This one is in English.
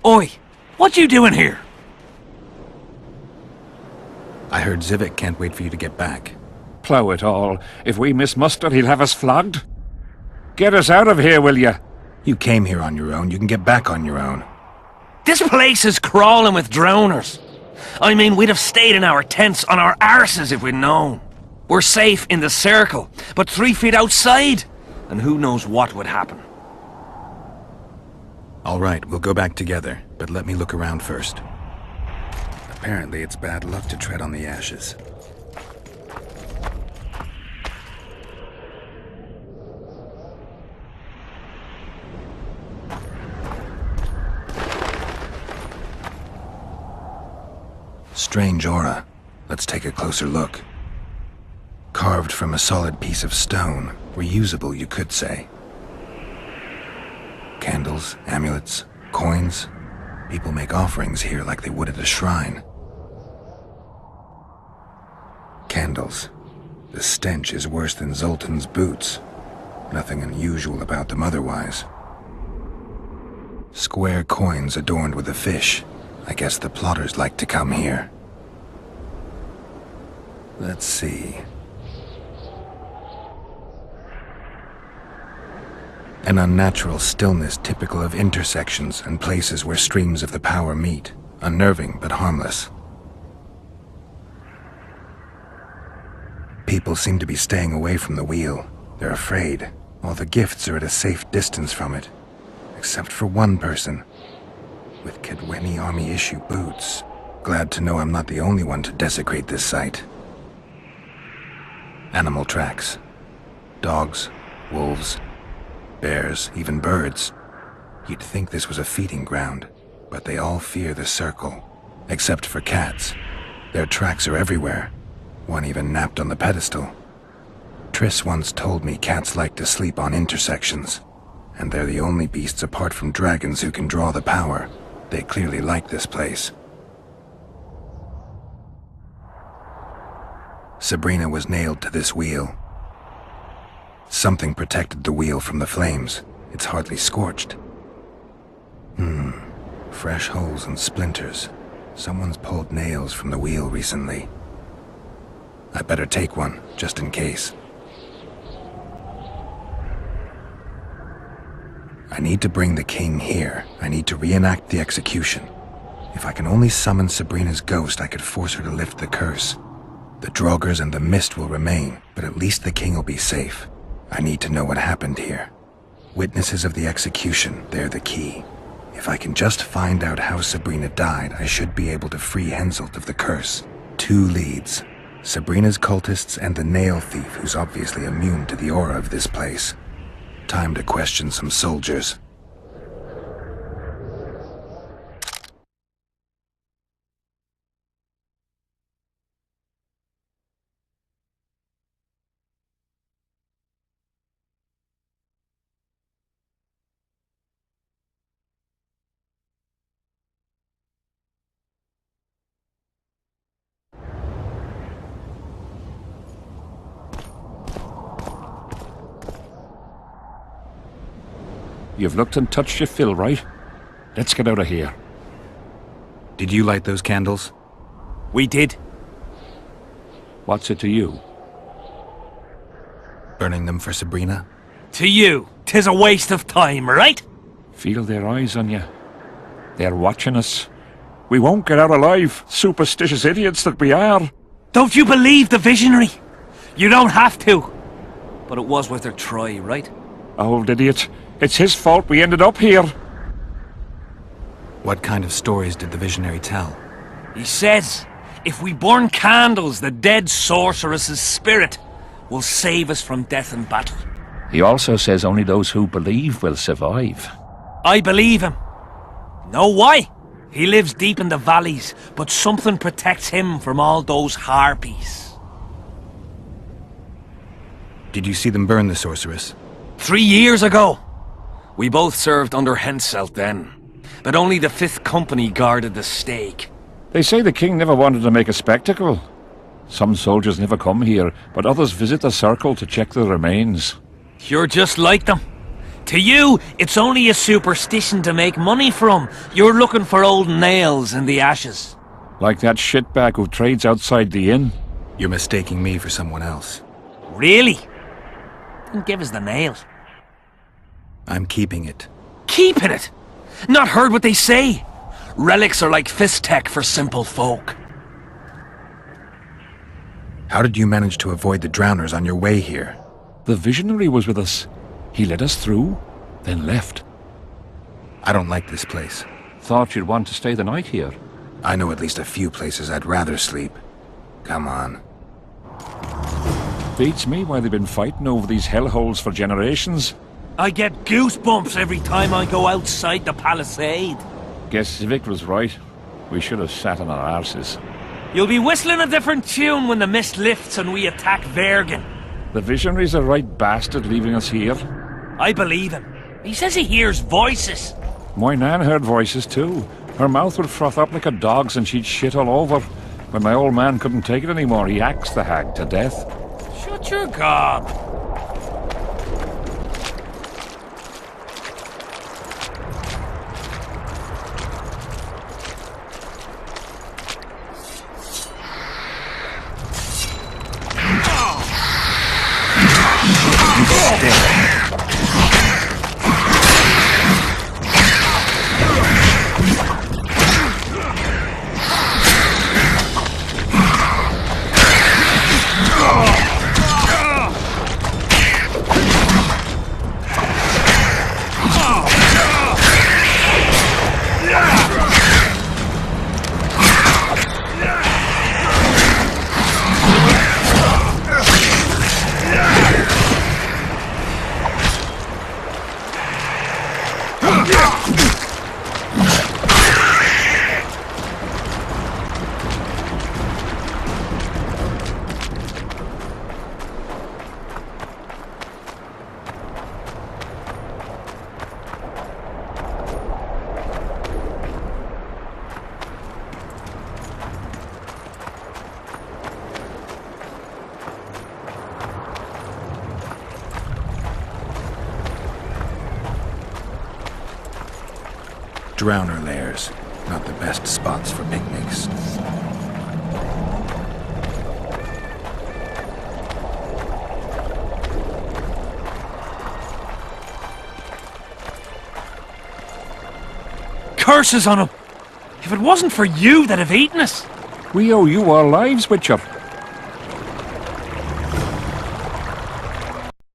Oi, what you doing here? I heard Zivik can't wait for you to get back. Plough it all. If we miss muster, he'll have us flogged. Get us out of here, will ya? You came here on your own. You can get back on your own. This place is crawling with drowners. I mean, we'd have stayed in our tents on our arses if we'd known. We're safe in the circle, but 3 feet outside, and who knows what would happen. All right, we'll go back together, but let me look around first. Apparently, it's bad luck to tread on the ashes. Strange aura. Let's take a closer look. Carved from a solid piece of stone. Reusable, you could say. Candles, amulets, coins. People make offerings here like they would at a shrine. Candles. The stench is worse than Zoltan's boots. Nothing unusual about them otherwise. Square coins adorned with a fish. I guess the plotters like to come here. Let's see. An unnatural stillness typical of intersections and places where streams of the power meet. Unnerving, but harmless. People seem to be staying away from the wheel. They're afraid. All the gifts are at a safe distance from it. Except for one person. With Kedweni Army issue boots. Glad to know I'm not the only one to desecrate this site. Animal tracks. Dogs, wolves, bears, even birds. You'd think this was a feeding ground, but they all fear the circle. Except for cats. Their tracks are everywhere. One even napped on the pedestal. Triss once told me cats like to sleep on intersections. And they're the only beasts apart from dragons who can draw the power. They clearly like this place. Sabrina was nailed to this wheel. Something protected the wheel from the flames. It's hardly scorched. Fresh holes and splinters. Someone's pulled nails from the wheel recently. I better take one, just in case. I need to bring the king here. I need to reenact the execution. If I can only summon Sabrina's ghost, I could force her to lift the curse. The Draugrs and the mist will remain, but at least the king will be safe. I need to know what happened here. Witnesses of the execution, they're the key. If I can just find out how Sabrina died, I should be able to free Henselt of the curse. 2 leads. Sabrina's cultists and the nail thief who's obviously immune to the aura of this place. Time to question some soldiers. You've looked and touched your fill, right? Let's get out of here. Did you light those candles? We did. What's it to you? Burning them for Sabrina? To you, 'tis a waste of time, right? Feel their eyes on you. They're watching us. We won't get out alive, superstitious idiots that we are. Don't you believe the visionary? You don't have to. But it was worth a try, right? Old idiot. It's his fault we ended up here. What kind of stories did the visionary tell? He says, if we burn candles, the dead sorceress's spirit will save us from death in battle. He also says only those who believe will survive. I believe him. Know why? He lives deep in the valleys, but something protects him from all those harpies. Did you see them burn the sorceress? 3 years ago. We both served under Henselt then, but only the 5th Company guarded the stake. They say the king never wanted to make a spectacle. Some soldiers never come here, but others visit the circle to check the remains. You're just like them. To you, it's only a superstition to make money from. You're looking for old nails in the ashes. Like that shitbag who trades outside the inn. You're mistaking me for someone else. Really? Then give us the nails. I'm keeping it. Keeping it? Not heard what they say? Relics are like fist tech for simple folk. How did you manage to avoid the drowners on your way here? The visionary was with us. He led us through, then left. I don't like this place. Thought you'd want to stay the night here. I know at least a few places I'd rather sleep. Come on. Beats me why they've been fighting over these hellholes for generations. I get goosebumps every time I go outside the palisade. Guess Vic was right. We should have sat on our arses. You'll be whistling a different tune when the mist lifts and we attack Vergen. The visionary's a right bastard leaving us here. I believe him. He says he hears voices. My nan heard voices too. Her mouth would froth up like a dog's and she'd shit all over. When my old man couldn't take it anymore, he axed the hag to death. Shut your gob. Drowner lairs. Not the best spots for picnics. Curses on him! If it wasn't for you, they'd have eaten us. We owe you our lives, Witcher.